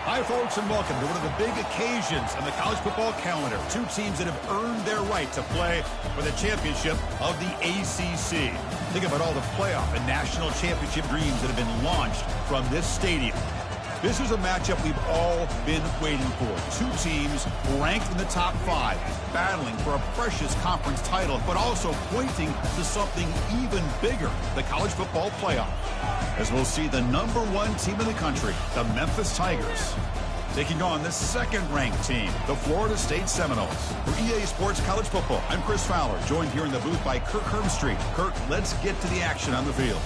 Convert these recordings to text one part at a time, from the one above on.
Hi, folks, and welcome to one of the big occasions on the college football calendar. Two teams that have earned their right to play for the championship of the ACC. Think about all the playoff and national championship dreams that have been launched from this stadium. This is a matchup we've all been waiting for. Two teams ranked in the top 5, battling for a precious conference title, but also pointing to something even bigger, the college football playoff. As we'll see the #1 team in the country, the Memphis Tigers, taking on the second-ranked team, the Florida State Seminoles. For EA Sports College Football, I'm Chris Fowler, joined here in the booth by Kirk Herbstreit. Kirk, let's get to the action on the field.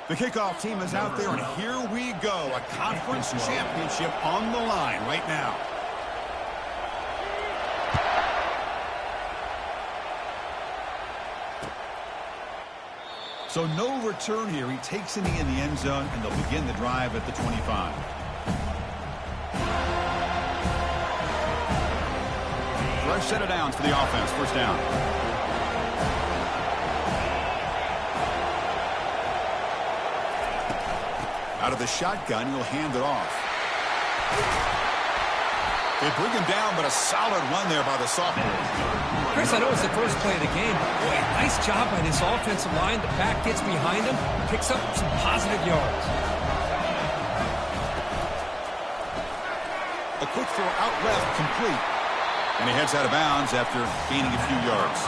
The kickoff team is out there, and here we go. A conference championship on the line right now. So no return here. He takes it in the end zone, and they'll begin the drive at the 25. Fresh set of downs for the offense. First down. Out of the shotgun, he'll hand it off. They bring him down, but a solid run there by the sophomore. Chris, I know it's the first play of the game. Boy, nice job by this offensive line. The back gets behind him, picks up some positive yards. A quick throw out left, complete. And he heads out of bounds after gaining a few yards.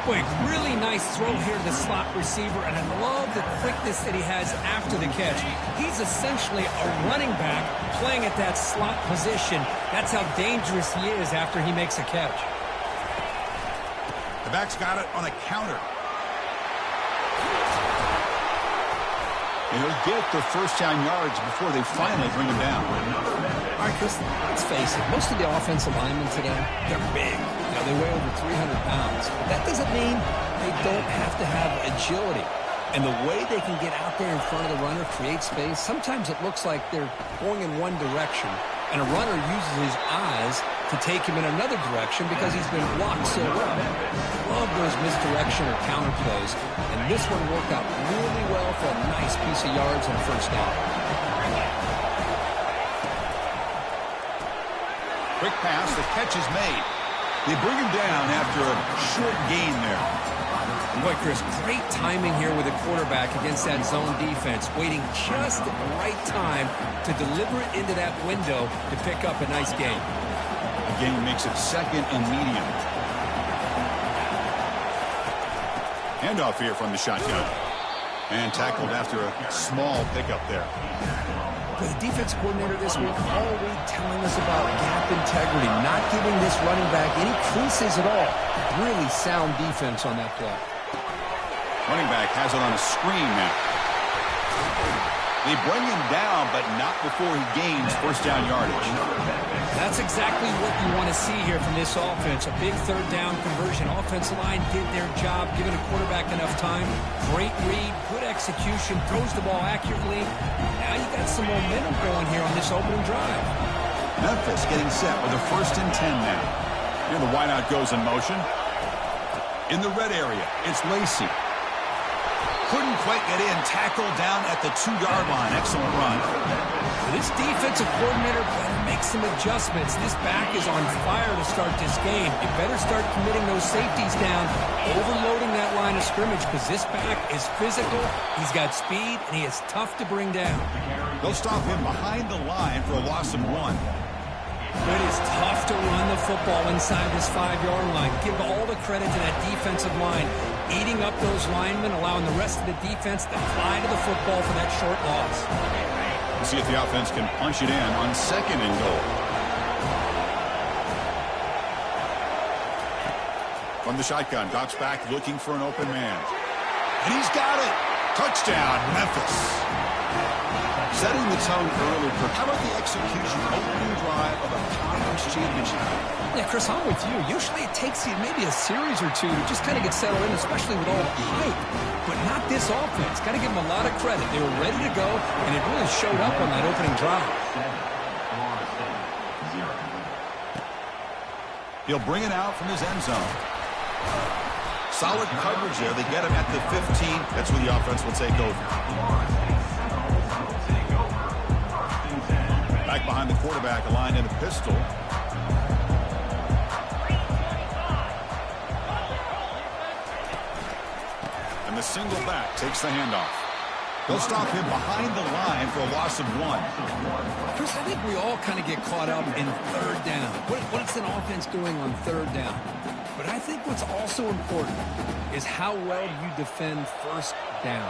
Boy, really nice throw here to the slot receiver, and I love the quickness that he has after the catch. He's essentially a running back playing at that slot position. That's how dangerous he is after he makes a catch. The back's got it on a counter. And he'll get the first down yards before they finally bring him down. All right, Chris, let's face it. Most of the offensive linemen today, they're big. You know, they weigh over 300 pounds. But that doesn't mean they don't have to have agility. And the way they can get out there in front of the runner, create space, sometimes it looks like they're going in one direction, and a runner uses his eyes to take him in another direction because he's been blocked so well. Love those misdirection or counter plays, and this one worked out really well for a nice piece of yards and a first down. Quick pass, the catch is made. They bring him down after a short gain there. Boy, Chris, great timing here with the quarterback against that zone defense, waiting just at the right time to deliver it into that window to pick up a nice gain. Again, makes it second and medium. Handoff here from the shotgun. And tackled after a small pickup there. But the defense coordinator this week already telling us about gap integrity, not giving this running back any creases at all. Really sound defense on that play. Running back has it on a screen now. They bring him down, but not before he gains first down yardage. That's exactly what you want to see here from this offense. A big third down conversion. Offensive line did their job, giving a quarterback enough time. Great read, good execution, throws the ball accurately. Now you got some momentum going here on this opening drive. Memphis getting set with a 1st and 10 now. Here the wideout goes in motion. In the red area, it's Lacey. Couldn't quite get in. Tackled down at the 2-yard line. Excellent run. This defensive coordinator better make some adjustments. This back is on fire to start this game. You better start committing those safeties down, overloading that line of scrimmage, because this back is physical, he's got speed, and he is tough to bring down. They'll stop him behind the line for a loss of 1. It is tough to run the football inside this 5-yard line. Give all the credit to that defensive line, eating up those linemen, allowing the rest of the defense to fly to the football for that short loss. We'll see if the offense can punch it in on 2nd and goal. From the shotgun, drops back looking for an open man. And he's got it. Touchdown, Memphis. setting the tone early. How about the execution, opening drive of a conference championship? Yeah, Chris, I'm with you. Usually it takes you maybe a series or two to just kind of get settled in, especially with all the hype. But not this offense. Got to give them a lot of credit. They were ready to go, and it really showed up on that opening drive. He'll bring it out from his end zone. Solid coverage there. They get him at the 15. That's where the offense will take over. Back behind the quarterback, aligned in a pistol. And the single back takes the handoff. They'll stop him behind the line for a loss of 1. Chris, I think we all kind of get caught up in third down. What's an offense doing on third down? But I think what's also important is how well you defend first down.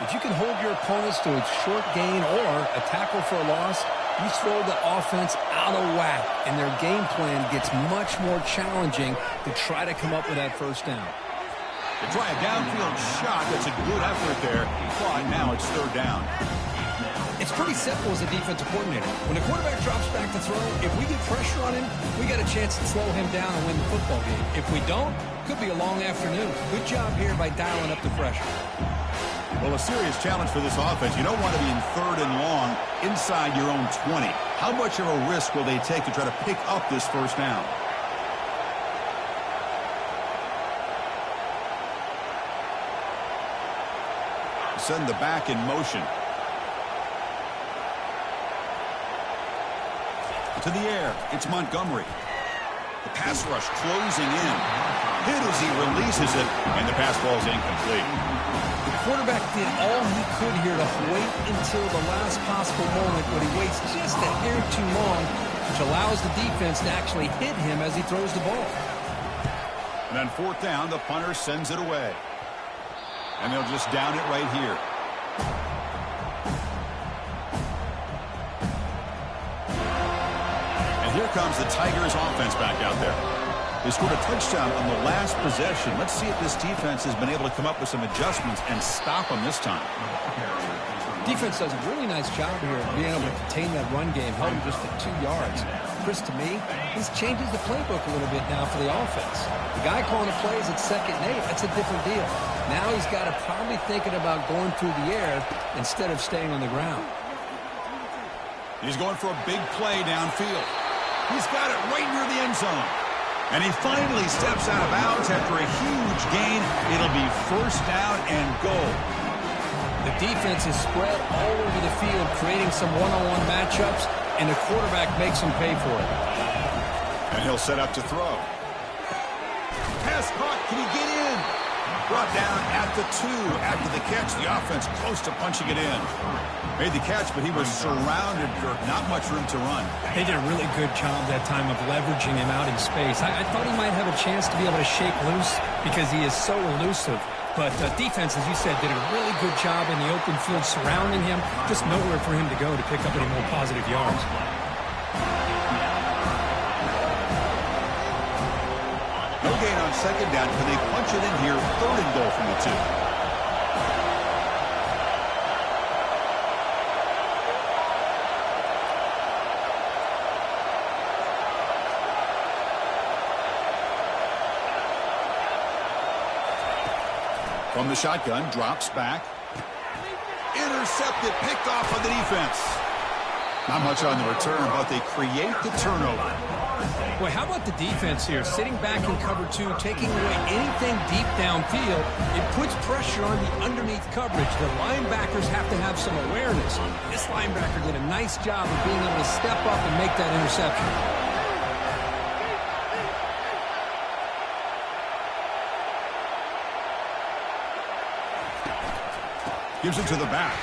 If you can hold your opponents to a short gain or a tackle for a loss, you throw the offense out of whack, and their game plan gets much more challenging to try to come up with that first down. They try a downfield shot. That's a good effort there. But now it's third down. It's pretty simple as a defensive coordinator. When the quarterback drops back to throw, if we get pressure on him, we got a chance to slow him down and win the football game. If we don't, could be a long afternoon. Good job here by dialing up the pressure. Well, a serious challenge for this offense. You don't want to be in third and long inside your own 20. How much of a risk will they take to try to pick up this first down? Send the back in motion. To the air, it's Montgomery. The pass rush closing in. Hit as he releases it, and the pass ball is incomplete. The quarterback did all he could here to wait until the last possible moment, but he waits just a hair too long, which allows the defense to actually hit him as he throws the ball. And on fourth down, the punter sends it away. And they'll just down it right here. And here comes the Tigers offense back out there. They scored a touchdown on the last possession. Let's see if this defense has been able to come up with some adjustments and stop them this time. Defense does a really nice job here of being able to contain that run game, held him just at 2 yards. Chris, to me, this changes the playbook a little bit now for the offense. The guy calling the plays at 2nd and 8, that's a different deal. Now he's got to probably thinking about going through the air instead of staying on the ground. He's going for a big play downfield. He's got it right near the end zone. And he finally steps out of bounds after a huge gain. It'll be first down and goal. The defense is spread all over the field, creating some one-on-one matchups, and the quarterback makes them pay for it. And he'll set up to throw. Pass caught. Can he get in? Brought down at the 2 after the catch. The offense close to punching it in. Made the catch, but he was surrounded, Kirk. Not much room to run. They did a really good job that time of leveraging him out in space. I thought he might have a chance to be able to shake loose because he is so elusive. But defense, as you said, did a really good job in the open field surrounding him. Just nowhere for him to go to pick up any more positive yards. No gain on second down. Can they punch it in here? Third and goal from the 2. From the shotgun, drops back. Intercepted, picked off on the defense. Not much on the return, but they create the turnover. Boy, how about the defense here? Sitting back in cover 2, taking away anything deep downfield. It puts pressure on the underneath coverage. The linebackers have to have some awareness. This linebacker did a nice job of being able to step up and make that interception. Gives it to the back.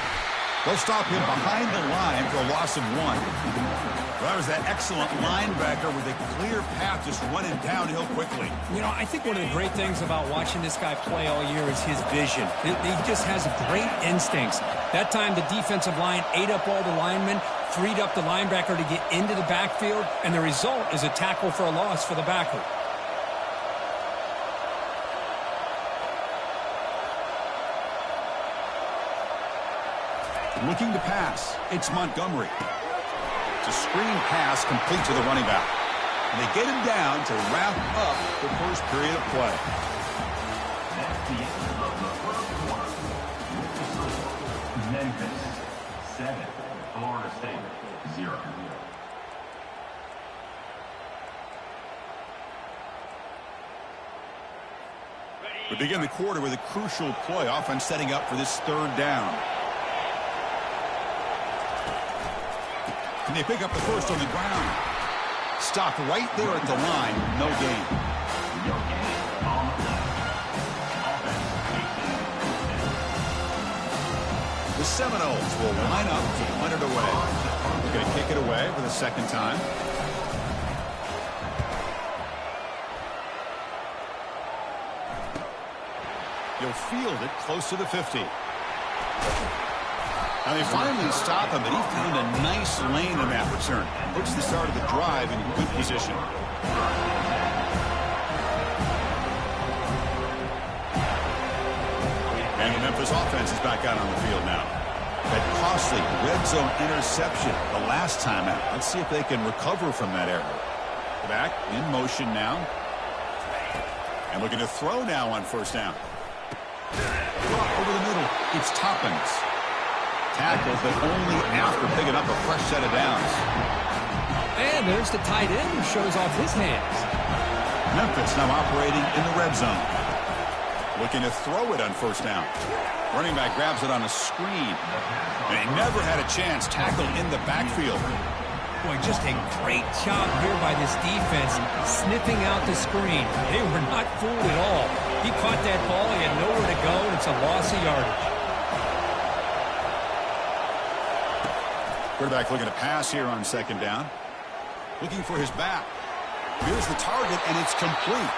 They'll stop him behind the line for a loss of 1. Well, that was that excellent linebacker with a clear path just running downhill quickly. You know, I think one of the great things about watching this guy play all year is his vision. He just has great instincts. That time the defensive line ate up all the linemen, freed up the linebacker to get into the backfield, and the result is a tackle for a loss for the backer. Looking to pass. It's Montgomery. It's a screen pass complete to the running back. And they get him down to wrap up the first period of play. That's the end of the first quarter. Memphis 7, Florida State 0. We begin the quarter with a crucial play. Offense setting up for this third down. Can they pick up the first on the ground? Stop right there at the line. No gain. No gain on the play. Offense 18. The Seminoles will line up to punt it away. They're going to kick it away for the second time. He'll field it close to the 50. Now they finally stop him, but he found a nice lane in that return. Puts the start of the drive in good position. And the Memphis offense is back out on the field now. That costly red zone interception the last time out. Let's see if they can recover from that error. Back in motion now. And looking to throw now on first down. Over the middle, it's Toppins. Tackled, but only after picking up a fresh set of downs. And there's the tight end who shows off his hands. Memphis now operating in the red zone. Looking to throw it on first down. Running back grabs it on a screen. And he never had a chance. Tackled in the backfield. Boy, just a great job here by this defense, sniffing out the screen. They were not fooled at all. He caught that ball, he had nowhere to go, and it's a loss of yardage. Quarterback looking to pass here on second down. Looking for his back. Here's the target, and it's complete.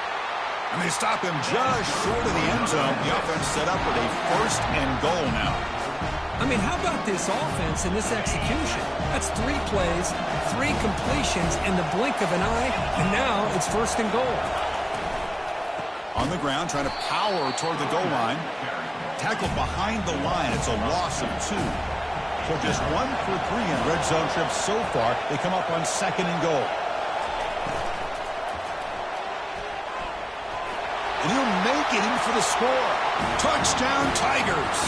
And they stop him just short of the end zone. The offense set up with a first and goal now. I mean, how about this offense and this execution? That's 3 plays, 3 completions in the blink of an eye, and now it's first and goal. On the ground, trying to power toward the goal line. Tackled behind the line. It's a loss of 2. So just 1 for 3 in red zone trips so far. They come up on second and goal. And he'll make it in for the score. Touchdown, Tigers.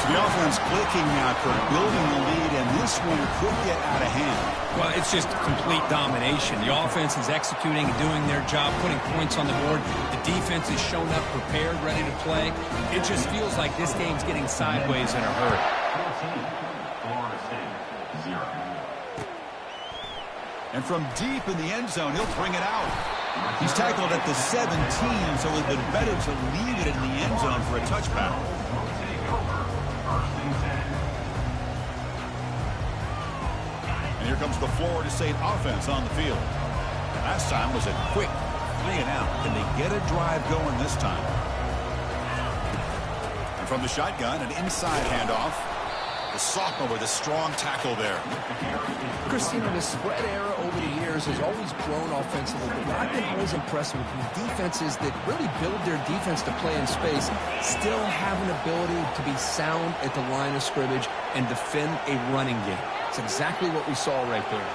So the offense clicking now for building the lead, and this one could get out of hand. Well, it's just complete domination. The offense is executing and doing their job, putting points on the board. The defense is shown up, prepared, ready to play. It just feels like this game's getting sideways in a hurry. 14, Florida State 0. And from deep in the end zone, he'll bring it out. He's tackled at the 17, so it would have been better to leave it in the end zone for a touchback. And here comes the Florida State offense on the field. Last time was a quick 3 and out. Can they get a drive going this time? And from the shotgun, an inside handoff. The sophomore with a strong tackle there. Chris, you know, the spread era over the years has always grown offensively, but I've been always impressed with defenses that really build their defense to play in space, still have an ability to be sound at the line of scrimmage and defend a running game. It's exactly what we saw right there.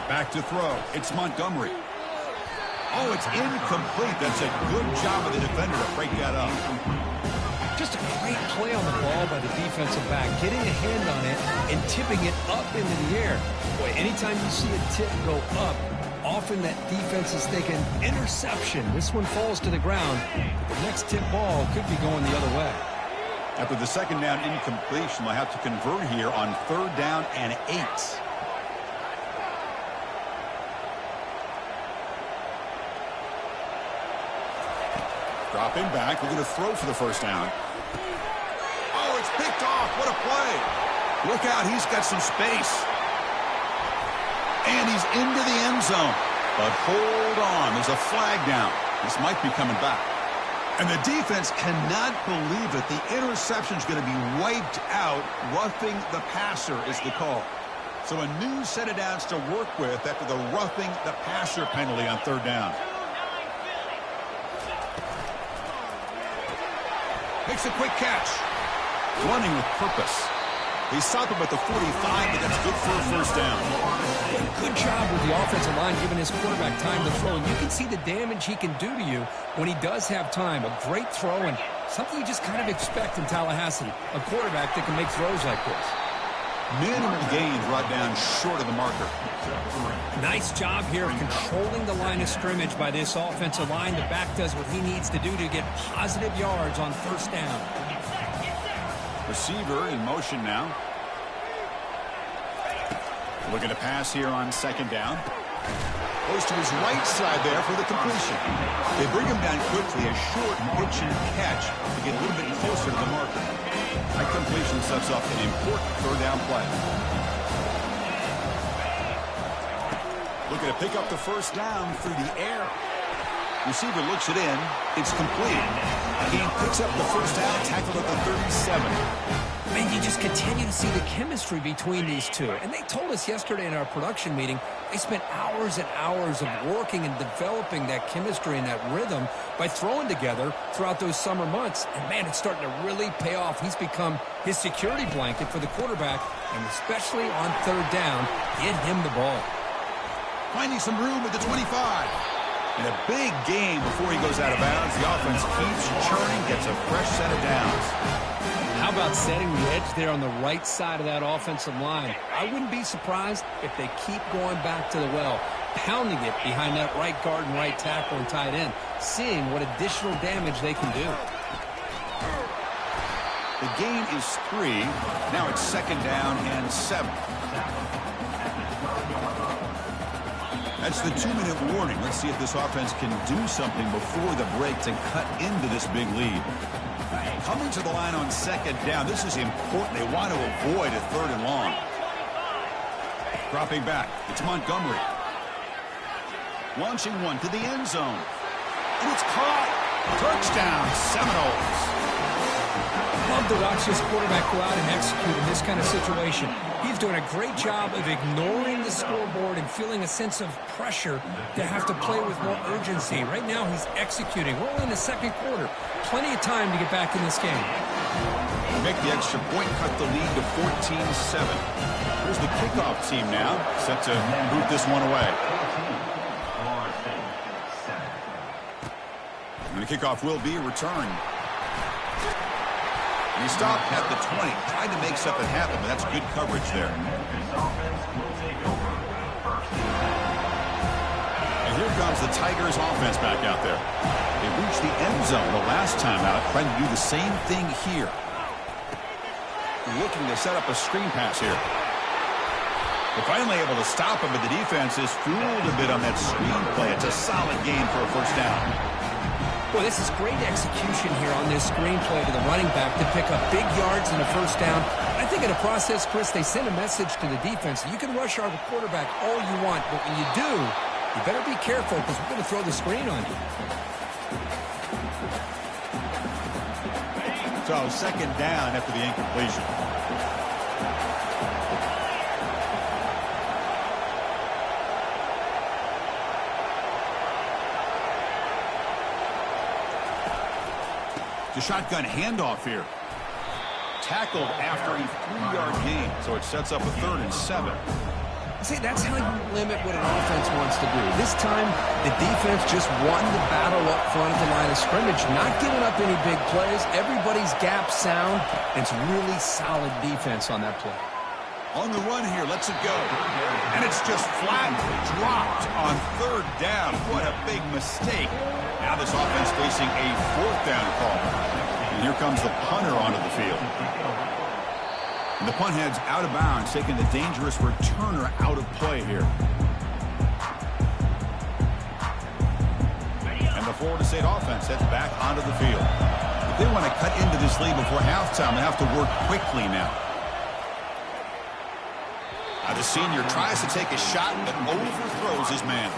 Back to throw. It's Montgomery. Oh, it's incomplete. That's a good job of the defender to break that up. Just a great play on the ball by the defensive back, getting a hand on it and tipping it up into the air. Boy, anytime you see a tip go up, often that defense is thinking interception. This one falls to the ground. But the next tip ball could be going the other way. After the second down incompletion, they'll have to convert here on third down and 8. Dropping back, we're going to throw for the first down. Oh, it's picked off. What a play. Look out, he's got some space. And he's into the end zone. But hold on, there's a flag down. This might be coming back. And the defense cannot believe it. The interception's going to be wiped out. Roughing the passer is the call. So a new set of downs to work with after the roughing the passer penalty on third down. Makes a quick catch. Running with purpose. They stop him at the 45, but that's good for a first down. Good job with the offensive line giving his quarterback time to throw. And you can see the damage he can do to you when he does have time. A great throw and something you just kind of expect in Tallahassee. A quarterback that can make throws like this. Minimal gain brought down short of the marker. Nice job here controlling the line of scrimmage by this offensive line. The back does what he needs to do to get positive yards on first down. Receiver in motion now. Looking to pass here on second down. Goes to his right side there for the completion. They bring him down quickly, a short pitch and catch to get a little bit closer to the marker. That completion sets up an important third down play. Looking to pick up the first down through the air. Receiver looks it in. It's complete. He picks up the first down, tackled at the 37. Man, you just continue to see the chemistry between these two. And they told us yesterday in our production meeting, they spent hours and hours of working and developing that chemistry and that rhythm by throwing together throughout those summer months. And, man, it's starting to really pay off. He's become his security blanket for the quarterback, and especially on third down, get him the ball. Finding some room at the 25. And a big game before he goes out of bounds. The offense keeps churning, gets a fresh set of downs. How about setting the edge there on the right side of that offensive line? I wouldn't be surprised if they keep going back to the well, pounding it behind that right guard and right tackle and tight end, seeing what additional damage they can do. The gain is 3. Now it's second down and 7. That's the 2-minute warning. Let's see if this offense can do something before the break to cut into this big lead. Coming to the line on second down. This is important. They want to avoid a third and long. Dropping back. It's Montgomery. Launching one to the end zone. And it's caught. Touchdown, Seminoles. Love to watch this quarterback go out and execute in this kind of situation. He's doing a great job of ignoring the scoreboard and feeling a sense of pressure to have to play with more urgency. Right now, he's executing. We're only in the second quarter. Plenty of time to get back in this game. Make the extra point, cut the lead to 14-7. Here's the kickoff team now, set to boot this one away. And the kickoff will be returned. And he stopped at the 20, tried to make something happen, but that's good coverage there. And here comes the Tigers offense back out there. They reached the end zone the last time out, trying to do the same thing here. Looking to set up a screen pass here. They're finally able to stop him, but the defense is fooled a bit on that screen play. It's a solid game for a first down. Well, this is great execution here on this screenplay to the running back to pick up big yards and a first down. I think in the process, Chris, they send a message to the defense. You can rush our quarterback all you want, but when you do, you better be careful because we're going to throw the screen on you. So second down after the incompletion. The shotgun handoff here. Tackled after a 3-yard gain, so it sets up a 3rd and 7. See, that's how you limit what an offense wants to do. This time, the defense just won the battle up front at the line of scrimmage, not giving up any big plays. Everybody's gap sound. It's really solid defense on that play. On the run here, lets it go. And it's just flat dropped on 3rd down. What a big mistake. Now this offense facing a 4th down call. And here comes the punter onto the field. And the punt heads out of bounds, taking the dangerous returner out of play here. And the Florida State offense heads back onto the field. If they want to cut into this lead before halftime, they have to work quickly now. The senior tries to take a shot, but overthrows his man.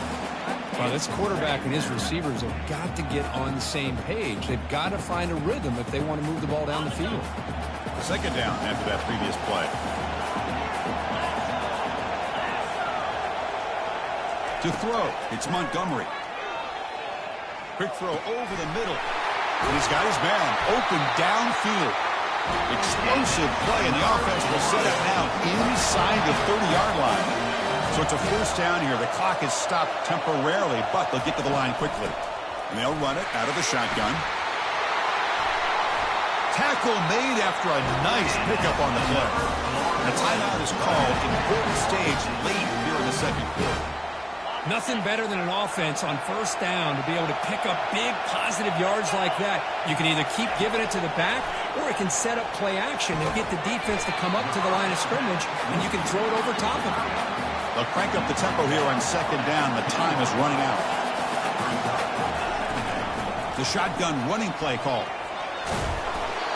Well, this quarterback and his receivers have got to get on the same page. They've got to find a rhythm if they want to move the ball down the field. Second down after that previous play. To throw, it's Montgomery. Quick throw over the middle. And he's got his man open downfield. Explosive play, and the offense will set up now inside the 30-yard line. So it's a first down here. The clock is stopped temporarily, but they'll get to the line quickly. And they'll run it out of the shotgun. Tackle made after a nice pickup on the play. And a timeout is called. Important stage late here in the second quarter. Nothing better than an offense on first down to be able to pick up big positive yards like that. You can either keep giving it to the back, or it can set up play action and get the defense to come up to the line of scrimmage, and you can throw it over top of it. They'll crank up the tempo here on second down. The time is running out. The shotgun running play call.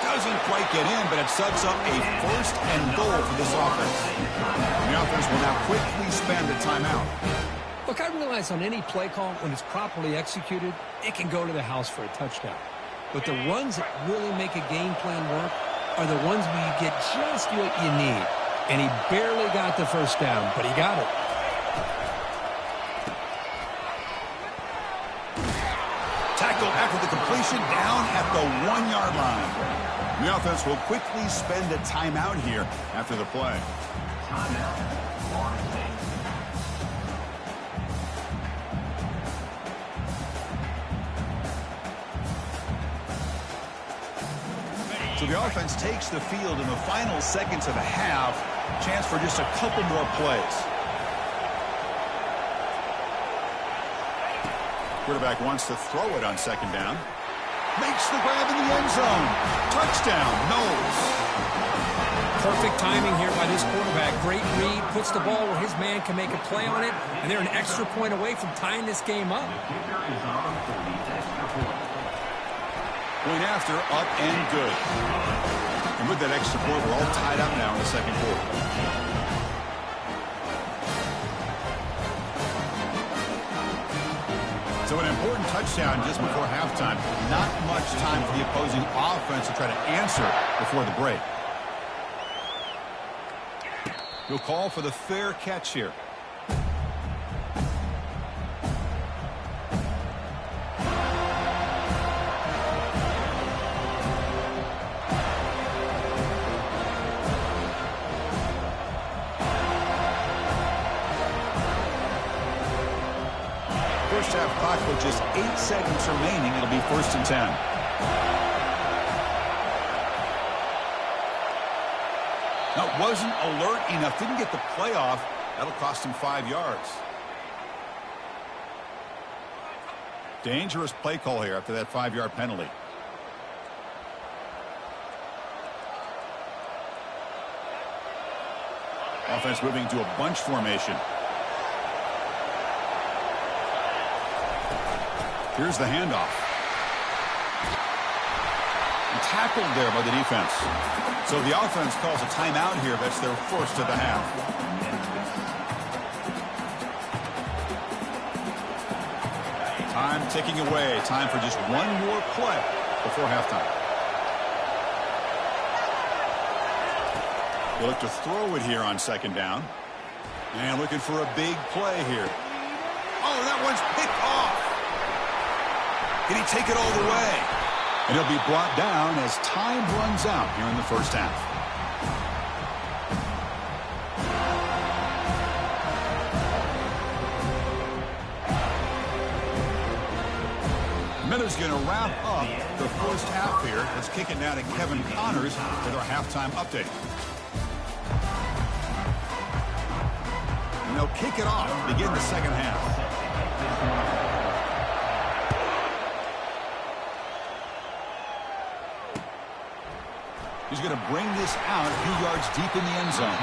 Doesn't quite get in, but it sets up a first and goal for this offense. The offense will now quickly spend a timeout. Look, I realize on any play call, when it's properly executed, it can go to the house for a touchdown. But the runs that really make a game plan work are the ones where you get just what you need. And he barely got the first down, but he got it. Tackle after the completion down at the 1-yard line. The offense will quickly spend a timeout here after the play. So the offense takes the field in the final seconds of the half. Chance for just a couple more plays. Quarterback wants to throw it on second down. Makes the grab in the end zone. Touchdown, Knowles. Perfect timing here by this quarterback. Great read, puts the ball where his man can make a play on it, and they're an extra point away from tying this game up. Point after, up and good. And with that extra point, we're all tied up now in the second quarter. So an important touchdown just before halftime. Not much time for the opposing offense to try to answer before the break. He'll call for the fair catch here. First half clock with just 8 seconds remaining. It'll be 1st and 10. Now, wasn't alert enough. Didn't get the play off. That'll cost him 5 yards. Dangerous play call here after that 5-yard penalty. Offense moving to a bunch formation. Here's the handoff. And tackled there by the defense. So the offense calls a timeout here. That's their first of the half. Time ticking away. Time for just one more play before halftime. They look to throw it here on second down. And looking for a big play here. Oh, that one's picked off. Can he take it all the way? And he'll be brought down as time runs out here in the first half. Miller's going to wrap up the first half here. Let's kick it now to Kevin Connors with our halftime update. And they'll kick it off to begin the second half. He's going to bring this out a few yards deep in the end zone.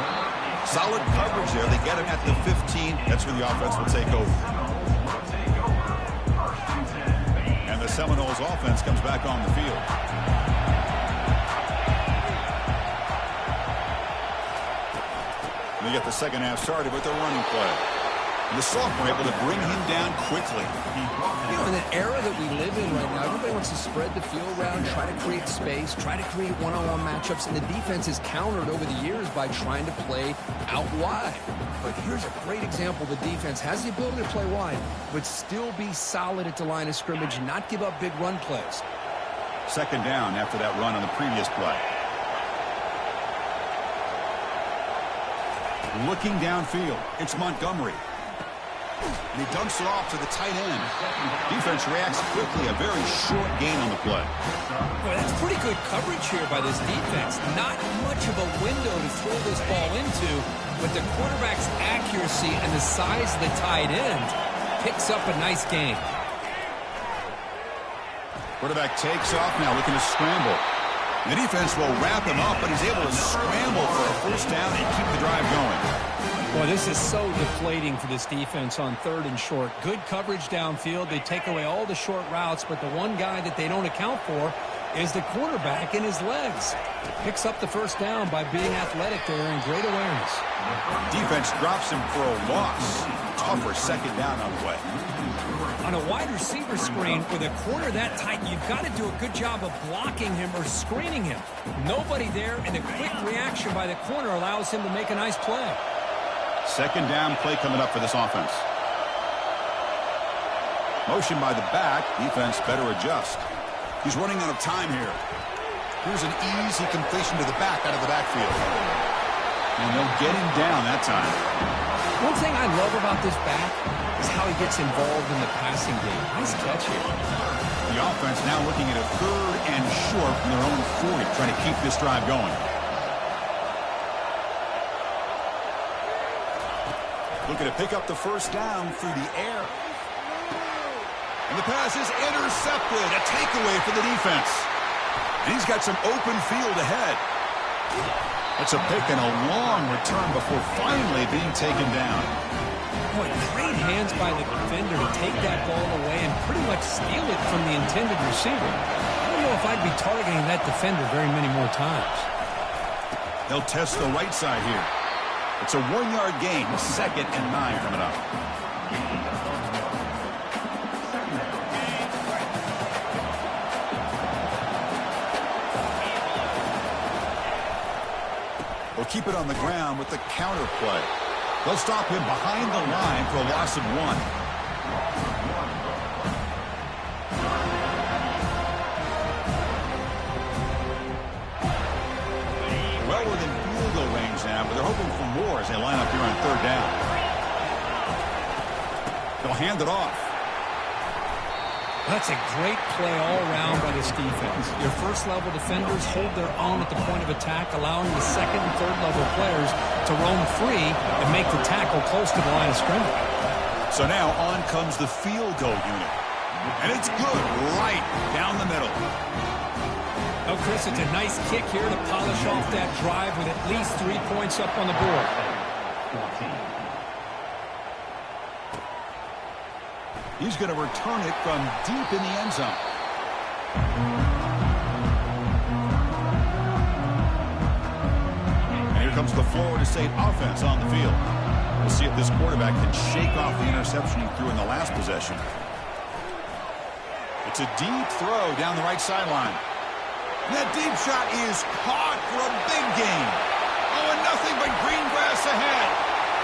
Solid coverage there. They get him at the 15. That's where the offense will take over. And the Seminoles offense comes back on the field. And they get the second half started with their running play. And the sophomore able to bring him down quickly. You know, in the era that we live in right now, everybody wants to spread the field around, try to create space, try to create one-on-one matchups, and the defense is countered over the years by trying to play out wide. But here's a great example. The defense has the ability to play wide, but still be solid at the line of scrimmage, not give up big run plays. Second down after that run on the previous play. Looking downfield, it's Montgomery. And he dumps it off to the tight end. Defense reacts quickly, a very short gain on the play. Well, that's pretty good coverage here by this defense. Not much of a window to throw this ball into, but the quarterback's accuracy and the size of the tight end picks up a nice gain. Quarterback takes off now, looking to scramble. The defense will wrap him up, but he's able to scramble for a first down and keep the drive going. Boy, this is so deflating for this defense on 3rd and short. Good coverage downfield. They take away all the short routes, but the one guy that they don't account for is the quarterback and his legs. Picks up the first down by being athletic there and great awareness. Defense drops him for a loss. Tougher second down on the way. On a wide receiver screen with a corner that tight, you've got to do a good job of blocking him or screening him. Nobody there, and the quick reaction by the corner allows him to make a nice play. Second down play coming up for this offense. Motion by the back. Defense better adjust. He's running out of time here. Here's an easy completion to the back out of the backfield. And they'll get him down that time. One thing I love about this back is how he gets involved in the passing game. Nice catch here. The offense now looking at a 3rd and short from their own 40, trying to keep this drive going. Looking to pick up the first down through the air. And the pass is intercepted. A takeaway for the defense. And he's got some open field ahead. That's a pick and a long return before finally being taken down. Boy, great hands by the defender to take that ball away and pretty much steal it from the intended receiver. I don't know if I'd be targeting that defender very many more times. They'll test the right side here. It's a 1-yard gain. 2nd and 9 coming up. We'll keep it on the ground with the counter play. They'll stop him behind the line for a loss of 1. Well within field goal range now, but they're hoping for more as they line up here on 3rd down. They'll hand it off. That's a great play all around by this defense. Your first-level defenders hold their own at the point of attack, allowing the 2nd and 3rd-level players to roam free and make the tackle close to the line of scrimmage. So now on comes the field goal unit. And it's good right down the middle. Oh, Chris, it's a nice kick here to polish off that drive with at least 3 points up on the board. He's going to return it from deep in the end zone. And here comes the Florida State offense on the field. We'll see if this quarterback can shake off the interception he threw in the last possession. It's a deep throw down the right sideline. And that deep shot is caught for a big gain. Oh, and nothing but green grass ahead.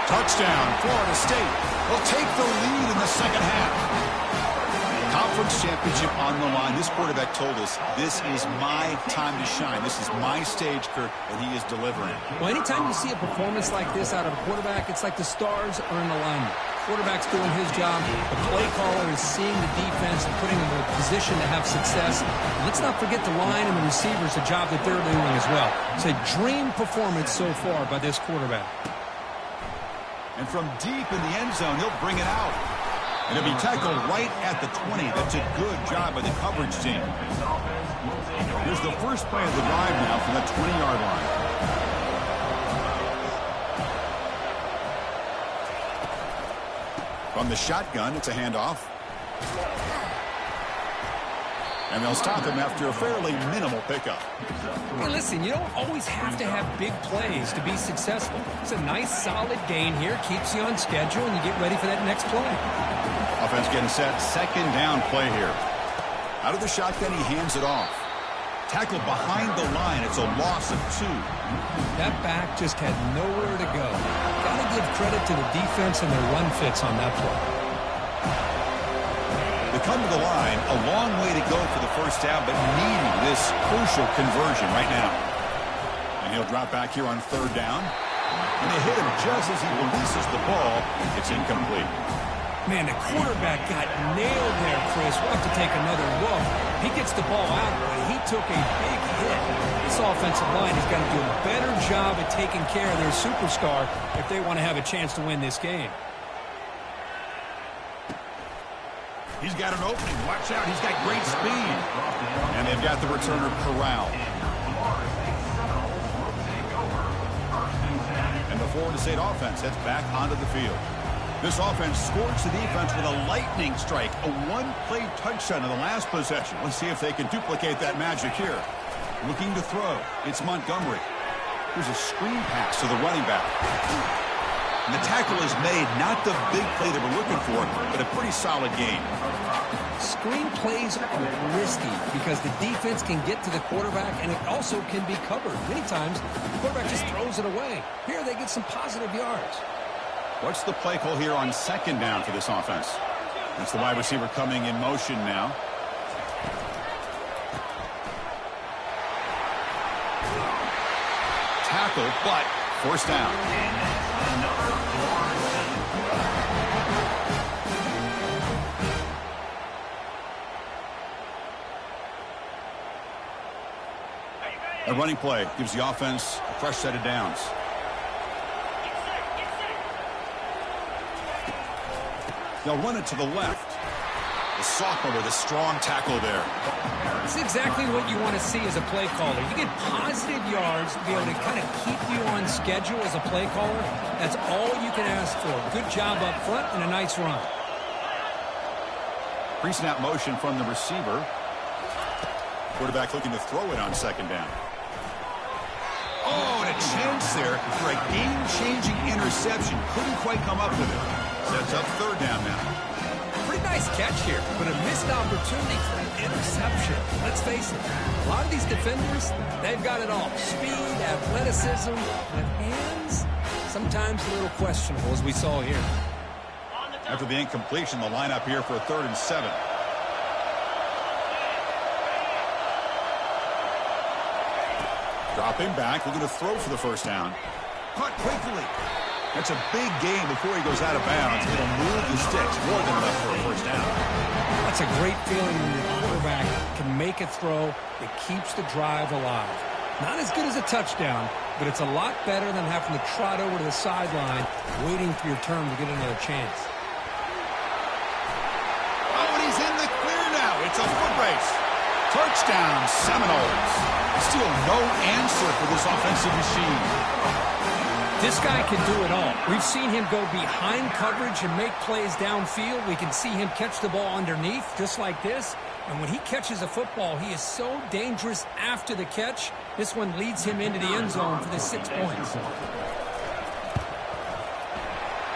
Touchdown, Florida State. Will take the lead in the second half. Conference championship on the line. This quarterback told us, this is my time to shine. This is my stage, Kirk, and he is delivering. Well, anytime you see a performance like this out of a quarterback, it's like the stars are in alignment. Quarterback's doing his job. The play caller is seeing the defense and putting them in a position to have success. And let's not forget the line and the receivers, the job that they're doing as well. It's a dream performance so far by this quarterback. And from deep in the end zone, he'll bring it out. And he'll be tackled right at the 20. That's a good job by the coverage team. Here's the first play of the drive now from the 20-yard line. From the shotgun, it's a handoff. And they'll stop him after a fairly minimal pickup. Hey, listen, you don't always have to have big plays to be successful. It's a nice, solid gain here. Keeps you on schedule, and you get ready for that next play. Offense getting set. Second down play here. Out of the shotgun, he hands it off. Tackled behind the line. It's a loss of 2. That back just had nowhere to go. Got to give credit to the defense and their run fits on that play. The They come to the line, a long way to go for the first down, but needing this crucial conversion right now. And he'll drop back here on third down. And they hit him just as he releases the ball. It's incomplete. Man, the quarterback got nailed there, Chris. We'll have to take another look. He gets the ball out, but he took a big hit. This offensive line has got to do a better job at taking care of their superstar if they want to have a chance to win this game. He's got an opening. Watch out. He's got great speed. And they've got the returner corralled. And the Florida State offense heads back onto the field. This offense scores the defense with a lightning strike, a one-play touchdown in the last possession. Let's see if they can duplicate that magic here. Looking to throw. It's Montgomery. Here's a screen pass to the running back. And the tackle is made, not the big play they were looking for, but a pretty solid game. Screen plays are risky because the defense can get to the quarterback, and it also can be covered. Many times, the quarterback just throws it away. Here, they get some positive yards. What's the play call here on second down for this offense? It's the wide receiver coming in motion now. Tackle, but first down. A running play gives the offense a fresh set of downs. They'll run it to the left. The sophomore with a strong tackle there. It's exactly what you want to see as a play caller. You get positive yards to be able to kind of keep you on schedule as a play caller. That's all you can ask for. Good job up front and a nice run. Pre-snap motion from the receiver. Quarterback looking to throw it on second down. Oh, and a chance there for a game-changing interception. Couldn't quite come up with it. Sets up third down now. Pretty nice catch here, but a missed opportunity for an interception. Let's face it, a lot of these defenders, they've got it all. Speed, athleticism, but hands, sometimes a little questionable, as we saw here. After the incompletion, the lineup here for a 3rd and 7. Dropping back, looking to throw for the first down. Caught quickly. That's a big gain before he goes out of bounds. It'll move the sticks more than enough for a first down. That's a great feeling when your quarterback can make a throw that keeps the drive alive. Not as good as a touchdown, but it's a lot better than having to trot over to the sideline waiting for your turn to get another chance. Oh, and he's in the clear now. It's a foot race. Touchdown, Seminoles. Still no answer for this offensive machine. This guy can do it all. We've seen him go behind coverage and make plays downfield. We can see him catch the ball underneath just like this. And when he catches a football, he is so dangerous after the catch. This one leads him into the end zone for the 6 points.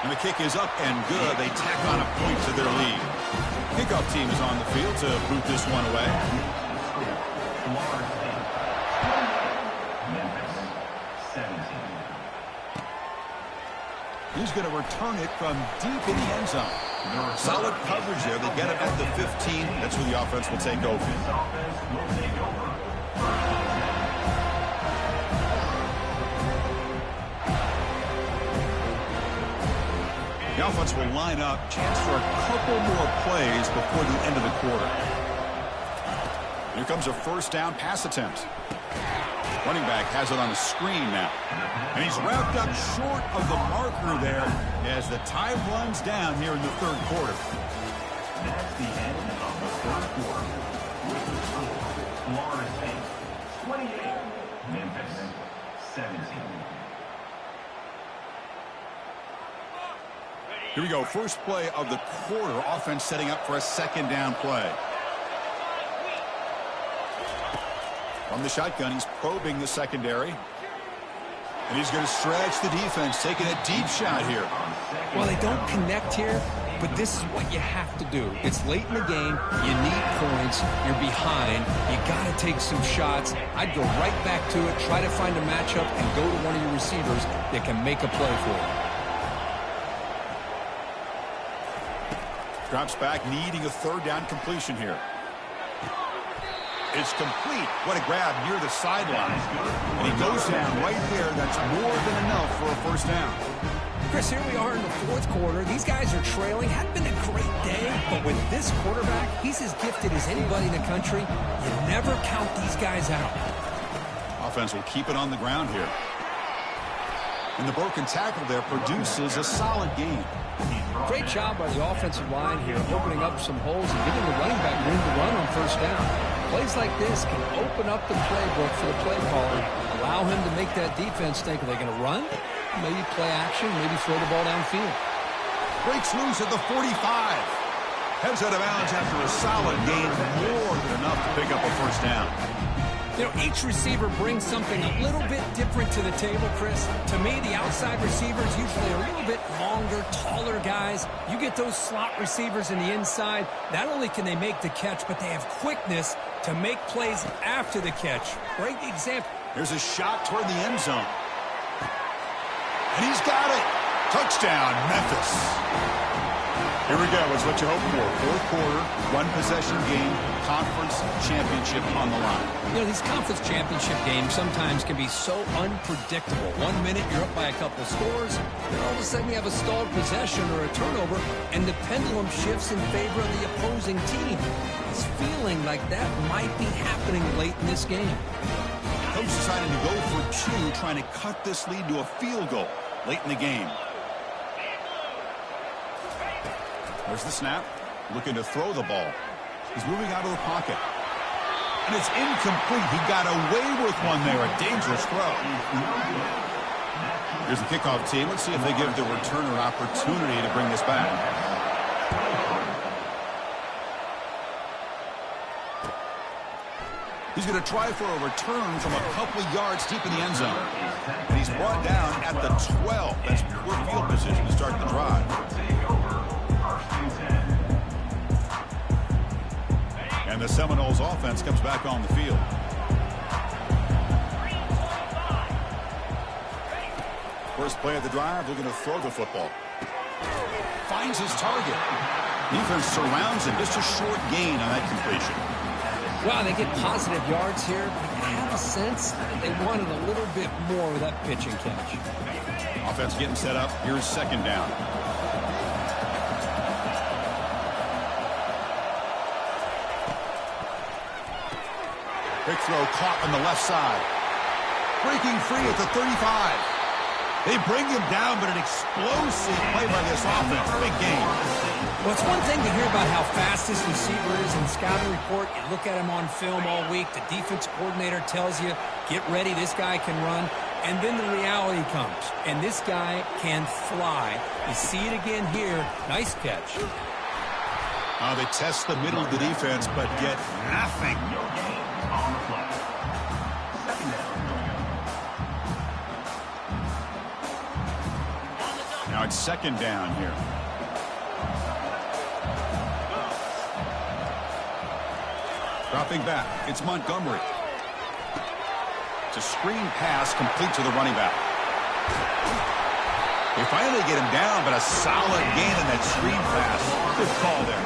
And the kick is up and good. They tack on a point to their lead. Kickoff team is on the field to boot this one away. He's going to return it from deep in the end zone. Solid coverage there. They get it at the 15. That's where the offense will take over. The offense will line up. Chance for a couple more plays before the end of the quarter. Here comes a first down pass attempt. Running back has it on the screen now. And he's wrapped up short of the marker there as the time runs down here in the 3rd quarter. That's the end of the 3rd quarter. With the score, Florida State 28, Memphis 17. Here we go. First play of the quarter. Offense setting up for a 2nd down play. From the shotgun, he's probing the secondary. And he's going to stretch the defense, taking a deep shot here. Well, they don't connect here, but this is what you have to do. It's late in the game. You need points. You're behind. You got to take some shots. I'd go right back to it, try to find a matchup, and go to one of your receivers that can make a play for you. Drops back, needing a third down completion here. It's complete. What a grab near the sideline. And he goes down right there. That's more than enough for a first down. Chris, here we are in the fourth quarter. These guys are trailing. Hadn't been a great day, but with this quarterback, he's as gifted as anybody in the country. You never count these guys out. Offense will keep it on the ground here. And the broken tackle there produces a solid gain. Great job by the offensive line here, opening up some holes and giving the running back room to run on first down. Plays like this can open up the playbook for the play caller, allow him to make that defense think, are they going to run? Maybe play action, maybe throw the ball downfield. Breaks loose at the 45. Heads out of bounds after a solid gain, more than enough to pick up a first down. You know, each receiver brings something a little bit different to the table, Chris. To me, the outside receivers usually are a little bit longer, taller guys. You get those slot receivers in the inside, not only can they make the catch, but they have quickness to make plays after the catch. Great example. Here's a shot toward the end zone. And he's got it. Touchdown, Memphis. Here we go. It's what you hope for. Fourth quarter, one possession game, conference championship on the line. You know, these conference championship games sometimes can be so unpredictable. 1 minute you're up by a couple scores, then all of a sudden you have a stalled possession or a turnover, and the pendulum shifts in favor of the opposing team. It's feeling like that might be happening late in this game. Coach decided to go for two, trying to cut this lead to a field goal late in the game. There's the snap, looking to throw the ball. He's moving out of the pocket. And it's incomplete. He got away with one there, a dangerous throw. Here's the kickoff team. Let's see if they give the returner an opportunity to bring this back. He's going to try for a return from a couple of yards deep in the end zone. And he's brought down at the 12. That's poor field position to start the drive. And the Seminoles offense comes back on the field. First play of the drive, looking to throw the football. Finds his target. Defense surrounds him. Just a short gain on that completion. Well, they get positive yards here, but I have a sense that they wanted a little bit more with that pitch and catch. Offense getting set up. Here's second down. Quick throw caught on the left side. Breaking free at the 35. They bring him down, but an explosive play by this offense. Big game. Well, it's one thing to hear about how fast this receiver is in the scouting report. You look at him on film all week. The defense coordinator tells you, get ready, this guy can run. And then the reality comes, and this guy can fly. You see it again here. Nice catch. They test the middle of the defense, but get nothing. Now it's second down here. Dropping back, it's Montgomery. It's a screen pass complete to the running back. They finally get him down, but a solid gain in that screen pass. Good call there.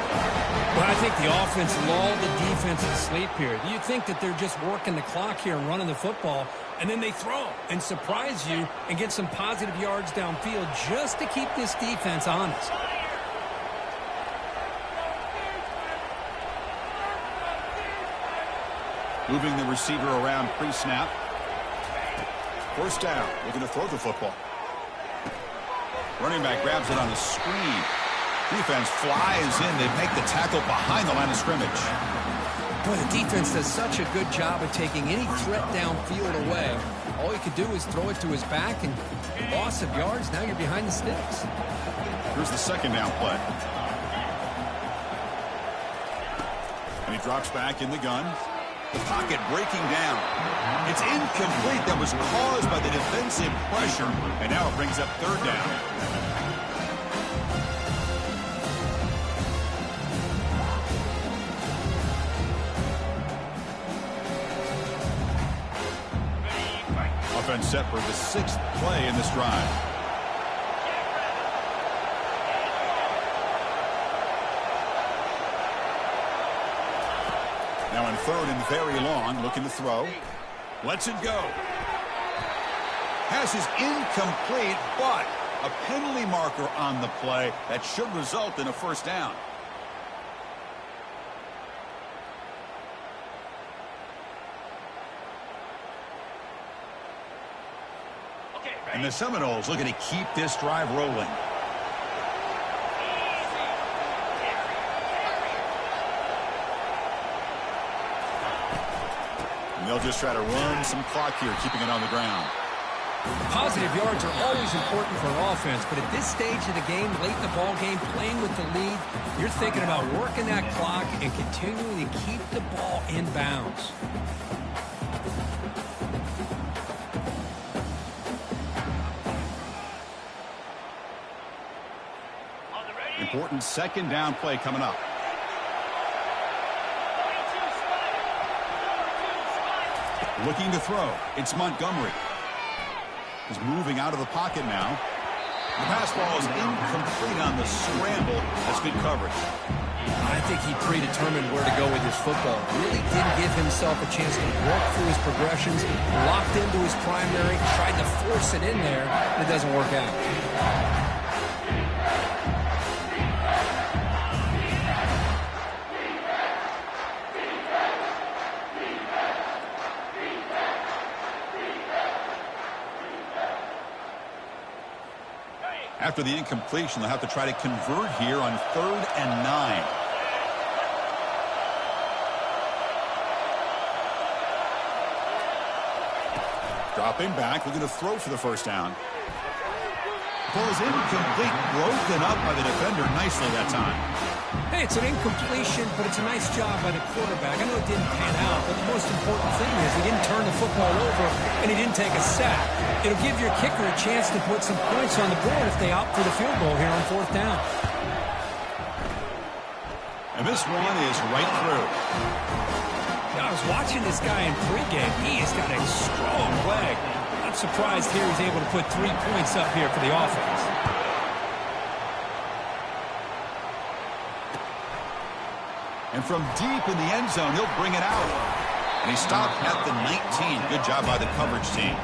Well, I think the offense lulled the defense to sleep here. You think that they're just working the clock here and running the football, and then they throw and surprise you and get some positive yards downfield just to keep this defense honest. Moving the receiver around pre-snap. First down, looking to throw the football. Running back grabs it on the screen. Defense flies in. They make the tackle behind the line of scrimmage. Boy, the defense does such a good job of taking any threat downfield away. All you could do is throw it to his back, and loss of yards, now you're behind the sticks. Here's the second down play. And he drops back in the gun. The pocket breaking down. It's incomplete. That was caused by the defensive pressure, and now it brings up third down. Offense set for the sixth play in this drive. Now in third and very long, looking to throw. Lets it go. Pass is incomplete, but a penalty marker on the play that should result in a first down. And the Seminoles looking to keep this drive rolling. And they'll just try to run some clock here, keeping it on the ground. Positive yards are always important for an offense, but at this stage of the game, late in the ball game, playing with the lead, you're thinking about working that clock and continuing to keep the ball in bounds. Important second down play coming up. Looking to throw. It's Montgomery. He's moving out of the pocket now. The pass ball is incomplete on the scramble. That's good coverage. I think he predetermined where to go with his football. Really didn't give himself a chance to work through his progressions. Locked into his primary. Tried to force it in there. It doesn't work out. After the incompletion, they'll have to try to convert here on 3rd and 9. Dropping back, looking to throw for the first down. Ball is incomplete, broken up by the defender nicely that time. Hey, it's an incompletion, but it's a nice job by the quarterback. I know it didn't pan out, but the most important thing is he didn't turn the football over and he didn't take a sack. It'll give your kicker a chance to put some points on the board if they opt for the field goal here on 4th down. And this one is right through. Now, I was watching this guy in pregame. He has got a strong leg. Not surprised here he's able to put 3 points up here for the offense. And from deep in the end zone, he'll bring it out. And he stopped at the 19. Good job by the coverage team.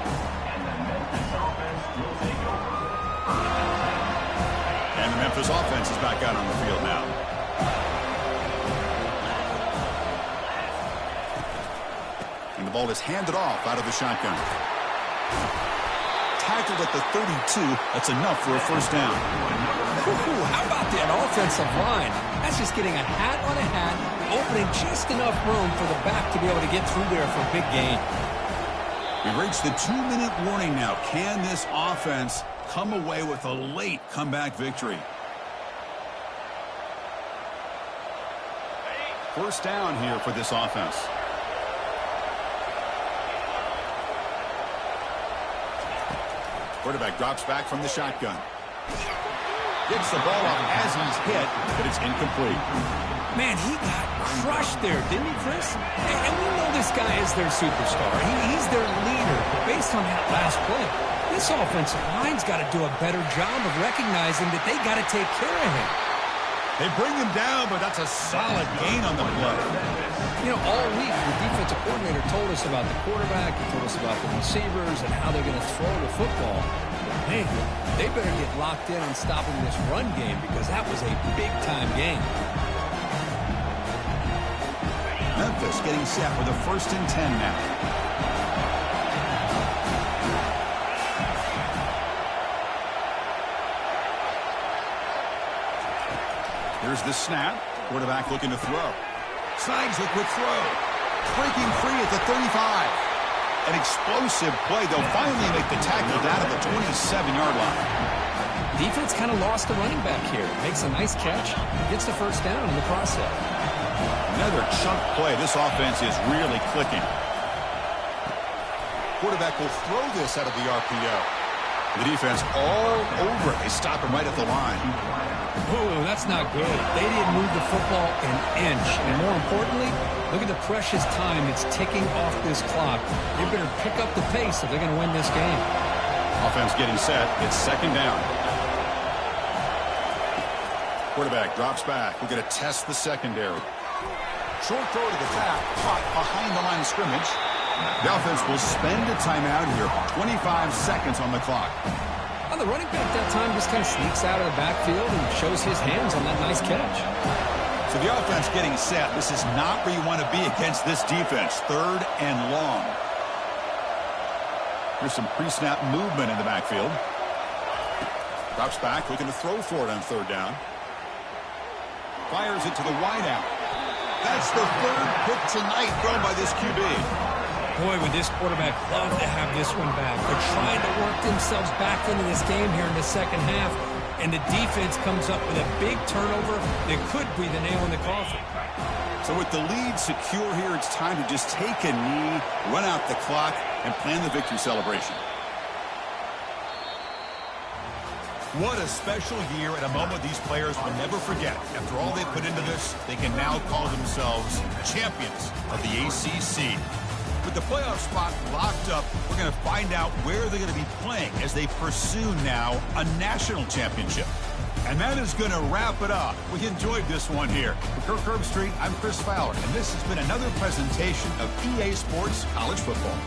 And the Memphis offense is back out on the field now. And the ball is handed off out of the shotgun. Tackled at the 32. That's enough for a first down. How about that offensive line? That's just getting a hat on a hat, opening just enough room for the back to be able to get through there for a big gain. We've reached the 2-minute warning now. Can this offense come away with a late comeback victory? First down here for this offense. Quarterback drops back from the shotgun. Gets the ball off as he's hit, but it's incomplete. Man, he got crushed there, didn't he, Chris? And we know this guy is their superstar. He's their leader. But based on that last play, this offensive line's got to do a better job of recognizing that they got to take care of him. They bring him down, but that's a solid gain on the play. You know, all week, the defensive coordinator told us about the quarterback, he told us about the receivers and how they're going to throw the football. Man, they better get locked in on stopping this run game because that was a big-time game. Memphis getting set with a 1st and 10 now. Here's the snap. Quarterback looking to throw. Slides the quick throw. Breaking free at the 35. An explosive play. They'll finally make the tackle down at the 27-yard line. Defense kind of lost the running back here. Makes a nice catch. Gets the first down in the process. Another chunk play. This offense is really clicking. Quarterback will throw this out of the RPO. The defense all over it. They stop him right at the line. Ooh, that's not good. They didn't move the football an inch. And more importantly, look at the precious time that's ticking off this clock. They better pick up the pace if they're going to win this game. Offense getting set. It's 2nd down. Quarterback drops back. We're going to test the secondary. Short throw to the tap, caught behind the line of scrimmage. The offense will spend a timeout here. 25 seconds on the clock. Well, the running back that time just kind of sneaks out of the backfield and shows his hands on that nice catch. So the offense getting set. This is not where you want to be against this defense. 3rd and long. Here's some pre-snap movement in the backfield. Drops back, looking to throw for it on 3rd down. Fires it to the wideout. That's the 3rd pick tonight thrown by this QB. Boy, would this quarterback love to have this one back. They're trying to work themselves back into this game here in the second half, and the defense comes up with a big turnover that could be the nail in the coffin. So with the lead secure here, it's time to just take a knee, run out the clock, and plan the victory celebration. What a special year and a moment these players will never forget. After all they put into this, they can now call themselves champions of the ACC. With the playoff spot locked up, we're going to find out where they're going to be playing as they pursue now a national championship. And that is going to wrap it up. We enjoyed this one here. For Kirk Herbstreit, I'm Chris Fowler, and this has been another presentation of EA Sports College Football.